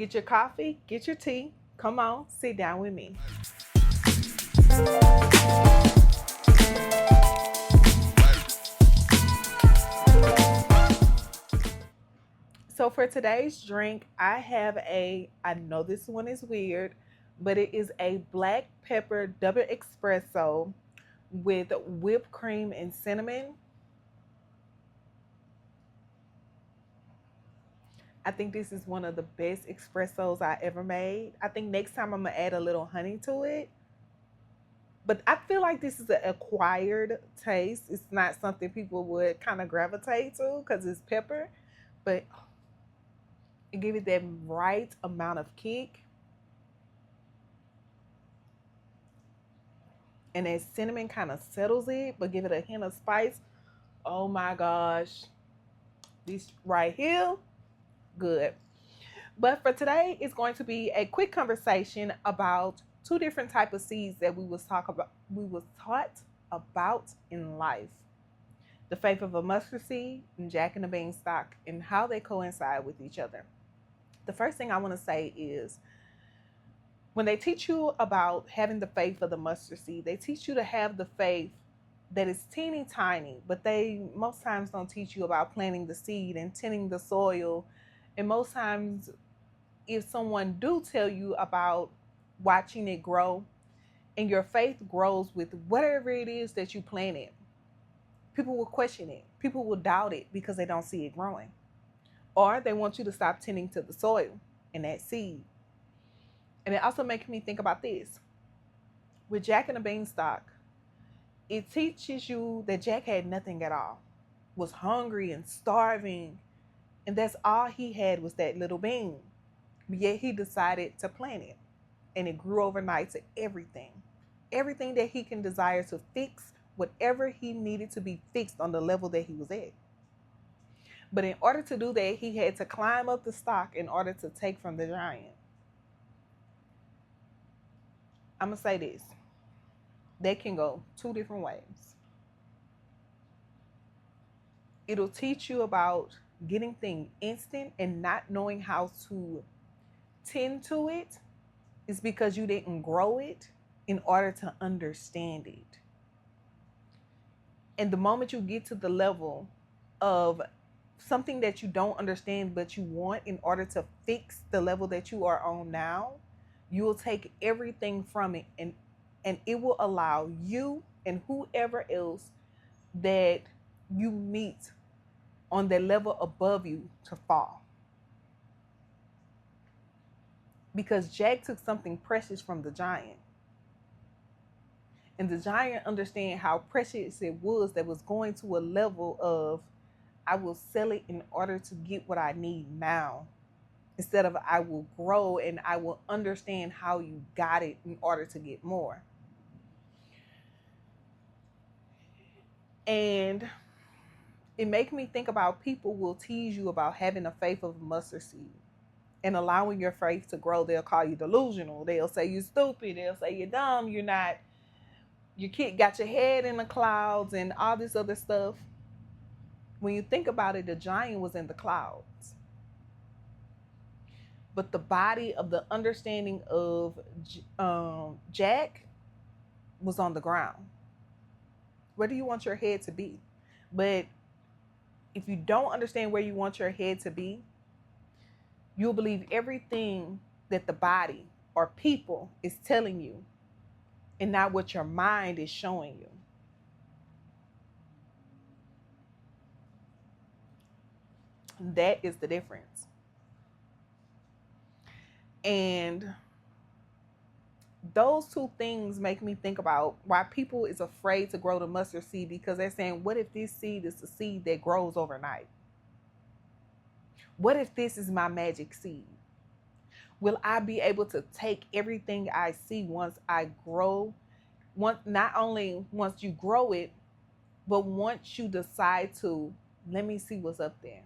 Get your coffee, get your tea. Come on, sit down with me. So for today's drink, I know this one is weird, but it is a black pepper double espresso with whipped cream and cinnamon. I think this is one of the best espressos I ever made. I think next time I'm gonna add a little honey to it. But I feel like this is an acquired taste. It's not something people would kind of gravitate to because it's pepper, but it gives it that right amount of kick. And that cinnamon kind of settles it, but give it a hint of spice. Oh my gosh. This right here, good. But for today, it's going to be a quick conversation about two different type of seeds that we was taught about in life. The faith of a mustard seed and Jack and the Beanstalk and how they coincide with each other. The first thing I want to say is when they teach you about having the faith of the mustard seed, they teach you to have the faith that is teeny tiny, but they most times don't teach you about planting the seed and tending the soil. And most times, if someone do tell you about watching it grow, and your faith grows with whatever it is that you planted, people will question it. People will doubt it because they don't see it growing. Or they want you to stop tending to the soil and that seed. And it also makes me think about this. With Jack and the Beanstalk, it teaches you that Jack had nothing at all, was hungry and starving, and that's all he had was that little bean. But yet he decided to plant it, and it grew overnight to everything. Everything that he can desire to fix whatever he needed to be fixed on the level that he was at. But in order to do that, he had to climb up the stalk in order to take from the giant. I'm going to say this. That can go two different ways. It'll teach you about getting things instant and not knowing how to tend to it is because you didn't grow it in order to understand it. And the moment you get to the level of something that you don't understand but you want in order to fix the level that you are on now, you will take everything from it and it will allow you and whoever else that you meet on that level above you to fall. Because Jack took something precious from the giant. And the giant understand how precious it was that was going to a level of I will sell it in order to get what I need now. Instead of I will grow and I will understand how you got it in order to get more. And it makes me think about people will tease you about having a faith of a mustard seed and allowing your faith to grow. They'll call you delusional. They'll say you're stupid. They'll say you're dumb. You're not, your kid got your head in the clouds and all this other stuff. When you think about it, the giant was in the clouds. But the body of the understanding of Jack was on the ground. Where do you want your head to be? But if you don't understand where you want your head to be, you'll believe everything that the body or people is telling you and not what your mind is showing you. That is the difference. And those two things make me think about why people is afraid to grow the mustard seed, because they're saying, what if this seed is the seed that grows overnight? What if this is my magic seed? Will I be able to take everything I see once I grow? Not only once you grow it, but once you decide to, let me see what's up there.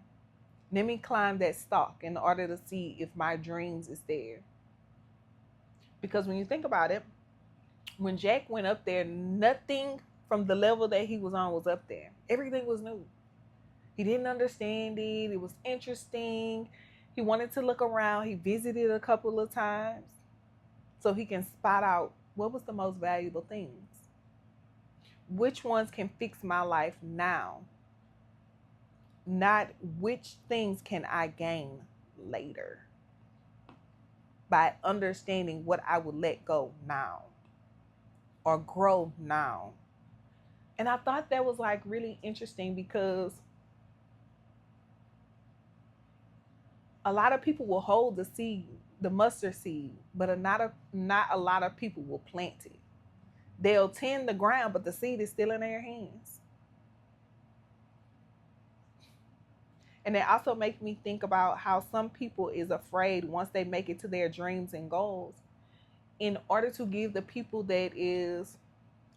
Let me climb that stalk in order to see if my dreams is there. Because when you think about it, when Jack went up there, nothing from the level that he was on was up there. Everything was new. He didn't understand it. It was interesting. He wanted to look around. He visited a couple of times so he can spot out what was the most valuable things. Which ones can fix my life now? Not which things can I gain later by understanding what I would let go now or grow now. And I thought that was like really interesting because a lot of people will hold the seed, the mustard seed, but not a lot of people will plant it. They'll tend the ground, but the seed is still in their hands. And it also makes me think about how some people is afraid once they make it to their dreams and goals, in order to give the people that is,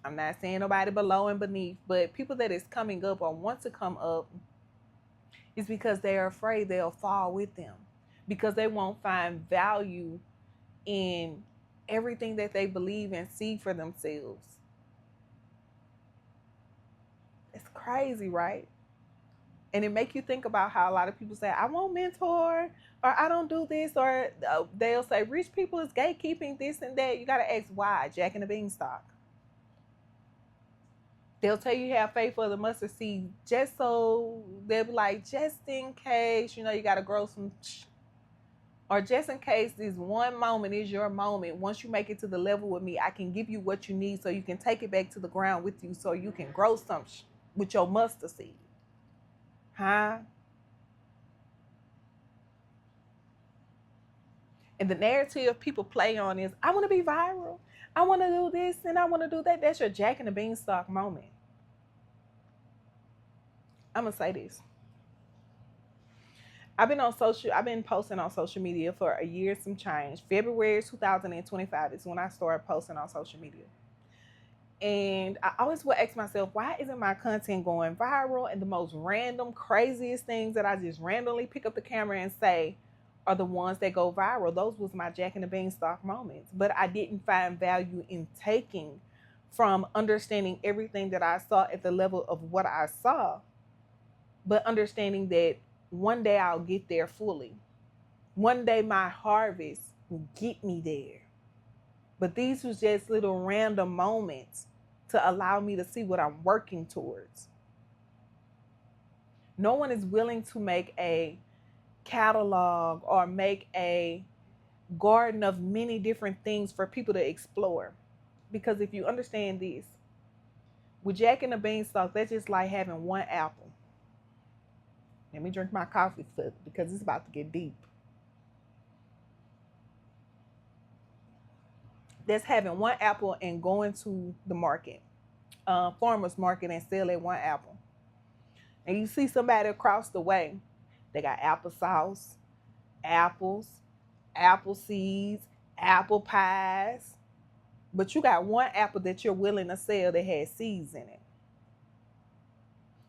I'm not saying nobody below and beneath, but people that is coming up or want to come up, is because they are afraid they'll fall with them, because they won't find value in everything that they believe and see for themselves. It's crazy, right? And it make you think about how a lot of people say, I won't mentor, or I don't do this, or they'll say rich people is gatekeeping this and that. You got to ask why. Jack and the Beanstalk. They'll tell you have faith for the mustard seed just so they'll be like, just in case, you got to grow some, or just in case this one moment is your moment. Once you make it to the level with me, I can give you what you need so you can take it back to the ground with you so you can grow some with your mustard seed. Huh? And the narrative people play on is, I want to be viral. I want to do this and I want to do that. That's your Jack and the Beanstalk moment. I'm going to say this. I've been posting on social media for a year, some change. February 2025 is when I started posting on social media. And I always would ask myself, why isn't my content going viral? And the most random, craziest things that I just randomly pick up the camera and say are the ones that go viral. Those was my Jack and the Beanstalk moments. But I didn't find value in taking from understanding everything that I saw at the level of what I saw, but understanding that one day I'll get there fully. One day my harvest will get me there. But these was just little random moments to allow me to see what I'm working towards. No one is willing to make a catalog or make a garden of many different things for people to explore. Because if you understand this, with Jack and the Beanstalk, that's just like having one apple. Let me drink my coffee because it's about to get deep. That's having one apple and going to the market, farmer's market, and sell that one apple. And you see somebody across the way, they got applesauce, apples, apple seeds, apple pies. But you got one apple that you're willing to sell that has seeds in it.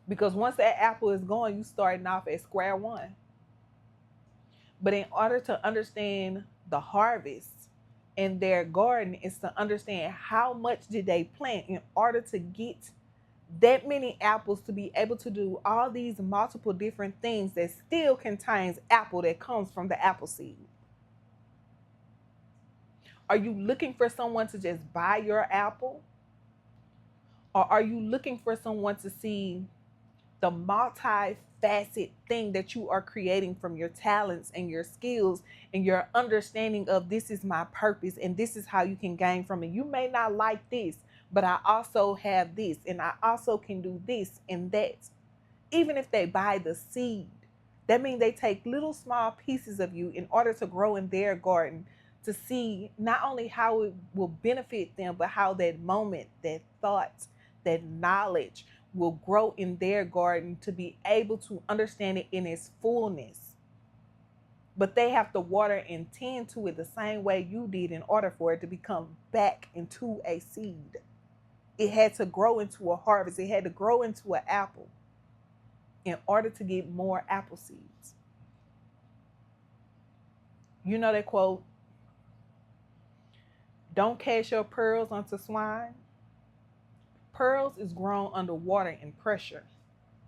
Because once that apple is gone, you starting off at square one. But in order to understand the harvest in their garden is to understand how much did they plant in order to get that many apples to be able to do all these multiple different things that still contains apple that comes from the apple seed. Are you looking for someone to just buy your apple? Or are you looking for someone to see the multi-faceted thing that you are creating from your talents and your skills and your understanding of this is my purpose and this is how you can gain from it? You may not like this, but I also have this and I also can do this and that. Even if they buy the seed, that means they take little small pieces of you in order to grow in their garden, to see not only how it will benefit them, but how that moment, that thought, that knowledge will grow in their garden to be able to understand it in its fullness. But they have to water and tend to it the same way you did in order for it to become back into a seed. It had to grow into a harvest. It had to grow into an apple in order to get more apple seeds. You know that quote, don't cast your pearls onto swine. Pearls is grown under water and pressure,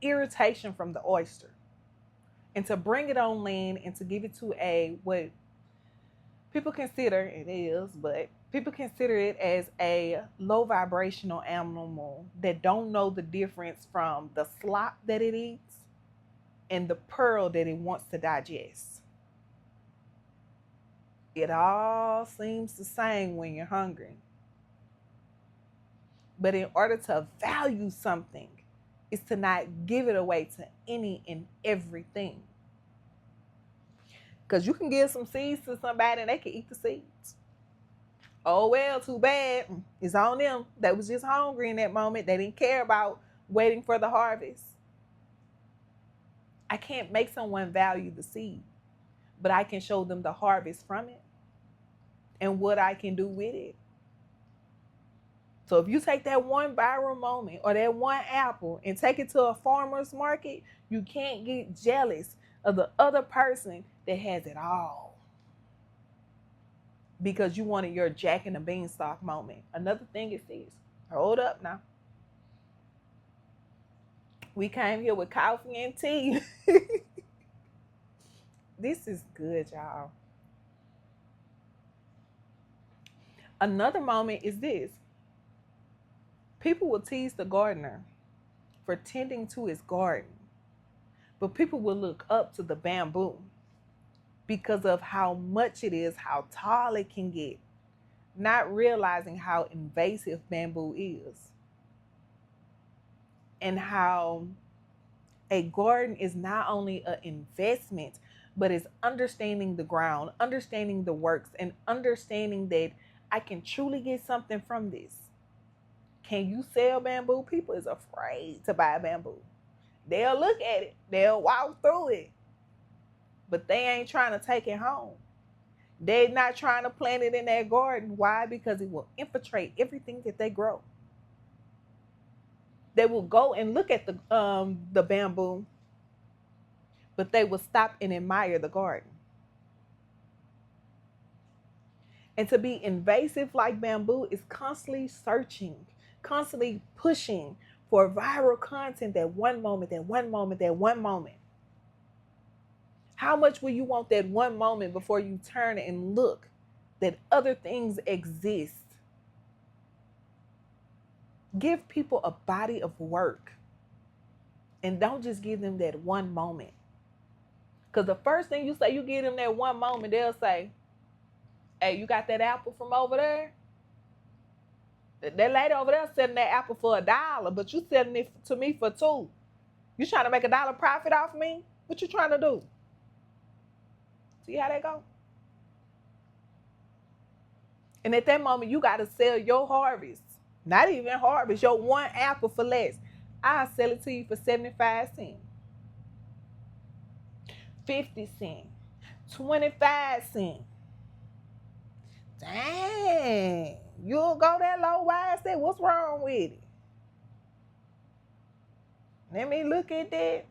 irritation from the oyster. and to bring it on land and to give it to a what people consider it is, but people consider it as a low vibrational animal that don't know the difference from the slop that it eats and the pearl that it wants to digest. It all seems the same when you're hungry. But in order to value something, is to not give it away to any and everything. Because you can give some seeds to somebody and they can eat the seeds. Oh, well, too bad. It's on them. They was just hungry in that moment. They didn't care about waiting for the harvest. I can't make someone value the seed, but I can show them the harvest from it and what I can do with it. So if you take that one viral moment or that one apple and take it to a farmer's market, you can't get jealous of the other person that has it all because you wanted your Jack and the Beanstalk moment. Another thing is this. Hold up now. We came here with coffee and tea. This is good, y'all. Another moment is this. People will tease the gardener for tending to his garden, but people will look up to the bamboo because of how much it is, how tall it can get, not realizing how invasive bamboo is and how a garden is not only an investment, but it's understanding the ground, understanding the works, and understanding that I can truly get something from this. Can you sell bamboo? People is afraid to buy bamboo. They'll look at it. They'll walk through it. But they ain't trying to take it home. They're not trying to plant it in their garden. Why? Because it will infiltrate everything that they grow. They will go and look at the bamboo, but they will stop and admire the garden. And to be invasive like bamboo is constantly searching, constantly pushing for viral content that one moment, that one moment, that one moment. How much will you want that one moment before you turn and look that other things exist? Give people a body of work and don't just give them that one moment. Because the first thing you say, you give them that one moment, they'll say, hey, you got that apple from over there? That lady over there selling that apple for $1, but you selling it to me for $2. You trying to make $1 profit off me? What you trying to do? See how that go? And at that moment, you got to sell your harvest. Not even harvest, your one apple for less. I'll sell it to you for 75 cents, 50 cents, 25 cents. Dang, you'll go that low? Why is that? What's wrong with it? Let me look at that.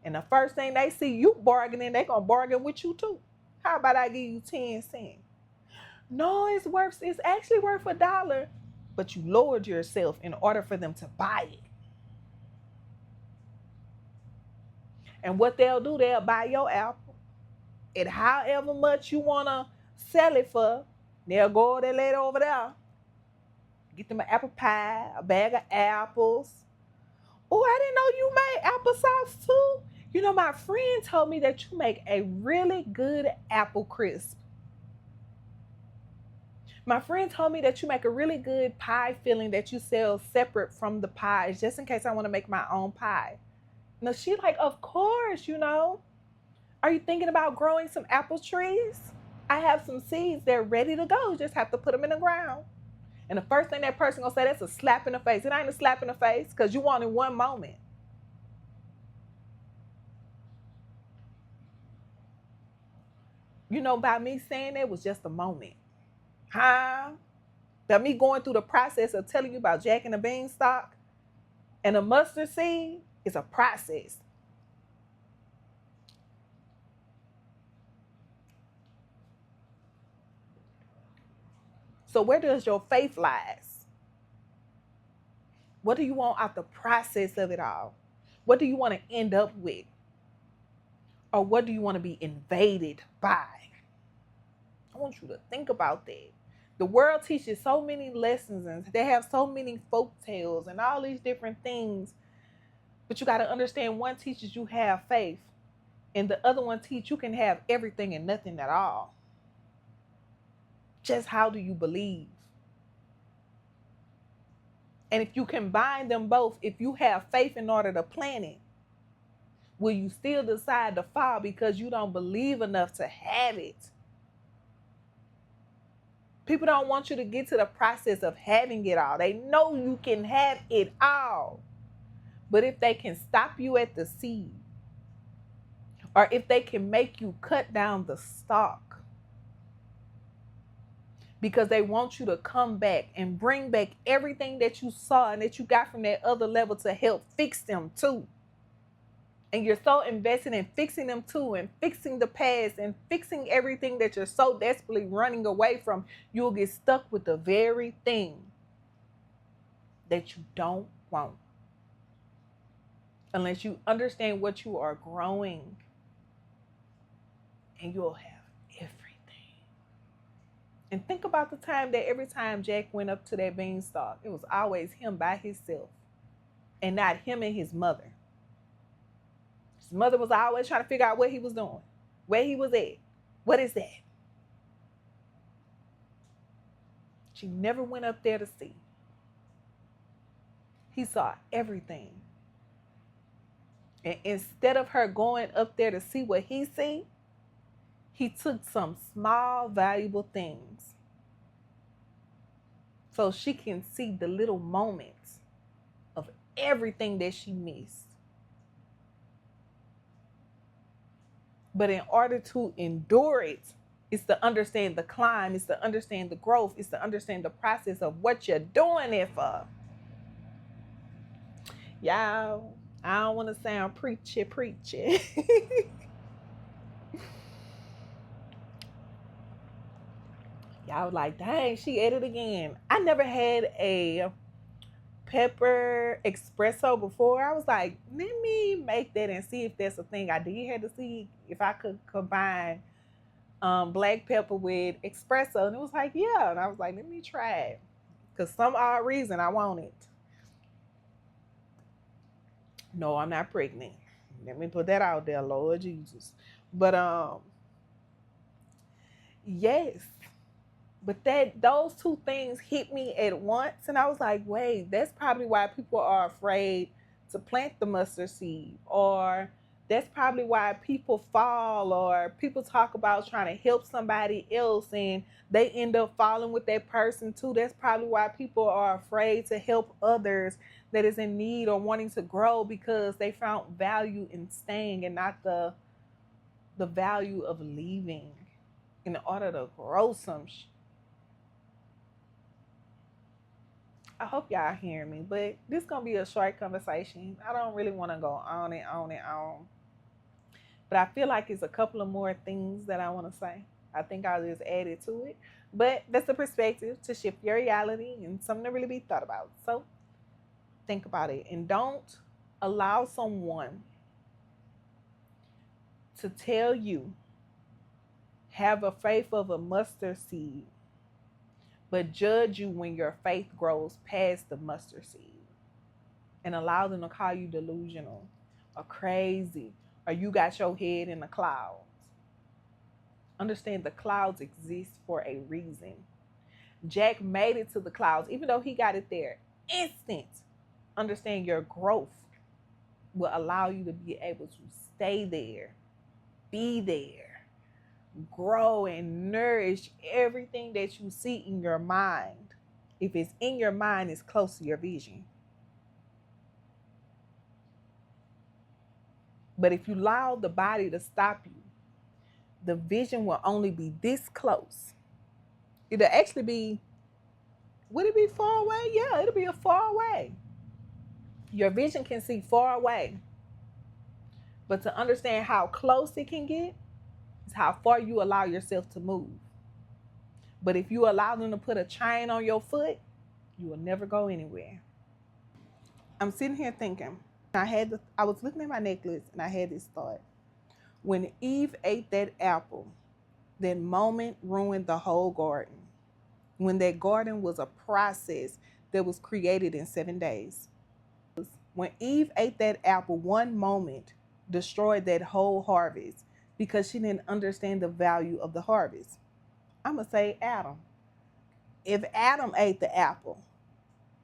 And the first thing they see you bargaining, they gonna bargain with you too. How about I give you 10 cents? No, it's actually worth $1, but you lowered yourself in order for them to buy it. And what they'll do, they'll buy your apple at however much you wanna sell it for. They'll go to that lady over there, get them an apple pie, a bag of apples. Oh, I didn't know you made applesauce too. You know, my friend told me that you make a really good apple crisp. My friend told me that you make a really good pie filling that you sell separate from the pies, just in case I want to make my own pie. Now she's like, of course, you know. Are you thinking about growing some apple trees? I have some seeds. They're ready to go. You just have to put them in the ground. And the first thing that person gonna say, that's a slap in the face. It ain't a slap in the face because you wanted one moment. You know, by me saying that was just a moment. Huh? By me going through the process of telling you about Jack and the Beanstalk and a mustard seed is a process. So where does your faith lies? What do you want out the process of it all? What do you want to end up with? Or what do you want to be invaded by? I want you to think about that. The world teaches so many lessons and they have so many folk tales and all these different things. But you got to understand, one teaches you have faith and the other one teach you can have everything and nothing at all. Just how do you believe? And if you combine them both, if you have faith in order to plan it, will you still decide to fall because you don't believe enough to have it? People don't want you to get to the process of having it all. They know you can have it all. But if they can stop you at the seed, or if they can make you cut down the stalk, because they want you to come back and bring back everything that you saw and that you got from that other level to help fix them too. And you're so invested in fixing them too, and fixing the past and fixing everything that you're so desperately running away from, you'll get stuck with the very thing that you don't want. Unless you understand what you are growing, and you'll have everything. And think about the time that every time Jack went up to that beanstalk, it was always him by himself and not him and his mother. His mother was always trying to figure out what he was doing, where he was at. What is that? She never went up there to see. He saw everything. And instead of her going up there to see what he see, he took some small, valuable things so she can see the little moments of everything that she missed. But in order to endure it, it's to understand the climb, it's to understand the growth, it's to understand the process of what you're doing it for. Y'all, I don't want to sound preachy. Y'all like, dang, she ate it again. I never had a pepper espresso before. I was like, let me make that and see if that's a thing. I did have to see if I could combine black pepper with espresso. And it was like, yeah. And I was like, let me try it. Because some odd reason I want it. No, I'm not pregnant. Let me put that out there, Lord Jesus. But yes. But those two things hit me at once. And I was like, wait, that's probably why people are afraid to plant the mustard seed. Or that's probably why people fall, or people talk about trying to help somebody else and they end up falling with that person too. That's probably why people are afraid to help others that is in need or wanting to grow, because they found value in staying and not the value of leaving in order to grow some I hope y'all hear me, but this is going to be a short conversation. I don't really want to go on and on and on. But I feel like it's a couple of more things that I want to say. I think I'll just add it to it. But that's a perspective to shift your reality and something to really be thought about. So think about it. And don't allow someone to tell you, have a faith of a mustard seed, but judge you when your faith grows past the mustard seed, and allow them to call you delusional or crazy, or you got your head in the clouds. Understand the clouds exist for a reason. Jack made it to the clouds, even though he got it there instant. Understand your growth will allow you to be able to stay there, be there, grow and nourish everything that you see in your mind. If it's in your mind, it's close to your vision. But if you allow the body to stop you, the vision will only be this close. It'll actually be, would it be far away? Yeah, it'll be a far away. Your vision can see far away. But to understand how close it can get, is how far you allow yourself to move. But if you allow them to put a chain on your foot, you will never go anywhere. I'm sitting here thinking, I was looking at my necklace and I had this thought. When Eve ate that apple, that moment ruined the whole garden. When that garden was a process that was created in 7 days. When Eve ate that apple, one moment destroyed that whole harvest because she didn't understand the value of the harvest. I'm going to say Adam. If Adam ate the apple,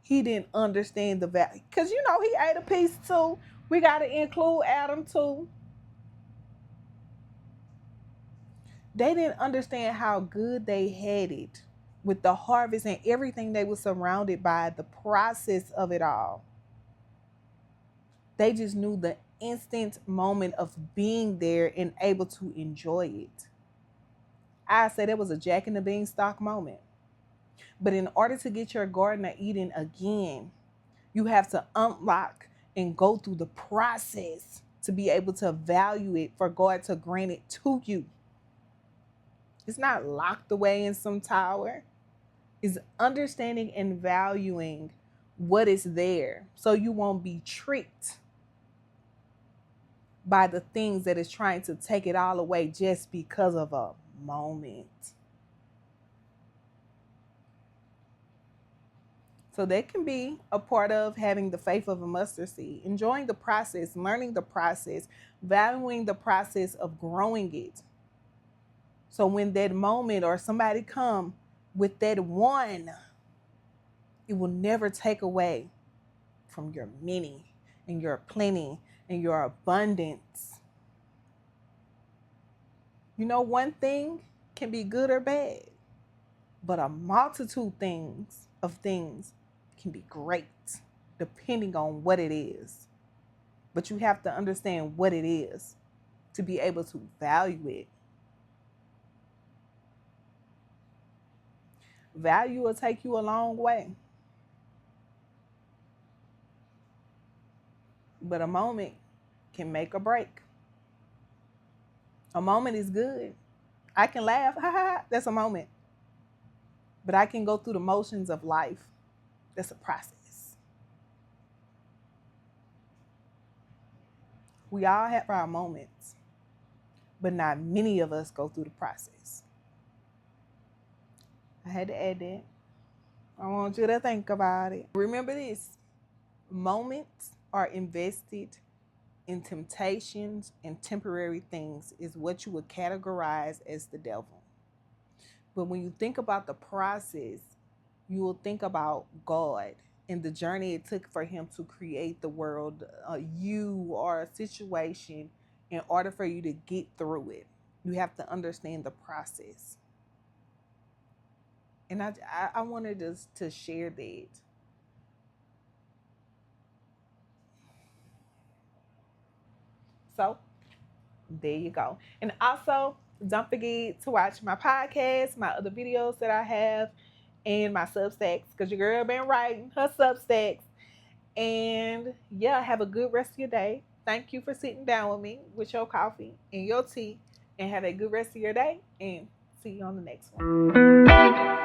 he didn't understand the value. Because he ate a piece too. We got to include Adam too. They didn't understand how good they had it with the harvest and everything they were surrounded by, the process of it all. They just knew the instant moment of being there and able to enjoy it. I say that was a Jack and the Beanstalk moment. But in order to get your Garden of Eden again, you have to unlock and go through the process to be able to value it, for God to grant it to you. It's not locked away in some tower. It's understanding and valuing what is there so you won't be tricked by the things that is trying to take it all away just because of a moment. So that can be a part of having the faith of a mustard seed, enjoying the process, learning the process, valuing the process of growing it. So when that moment or somebody come with that one, it will never take away from your many and your plenty and your abundance. One thing can be good or bad, but a multitude of things can be great depending on what it is. But you have to understand what it is to be able to value it. Value will take you a long way. But a moment can make or break. A moment is good. I can laugh, ha ha, that's a moment. But I can go through the motions of life. That's a process. We all have our moments, but not many of us go through the process. I had to add that. I want you to think about it. Remember this: moments are invested in temptations and temporary things is what you would categorize as the devil. But when you think about the process, you will think about God and the journey it took for him to create the world, you or a situation, in order for you to get through it. You have to understand the process. And I wanted us to share that. So there you go. And also, don't forget to watch my podcast, my other videos that I have, and my Substacks, because your girl been writing her Substacks. And yeah, have a good rest of your day. Thank you for sitting down with me with your coffee and your tea. And have a good rest of your day. And see you on the next one.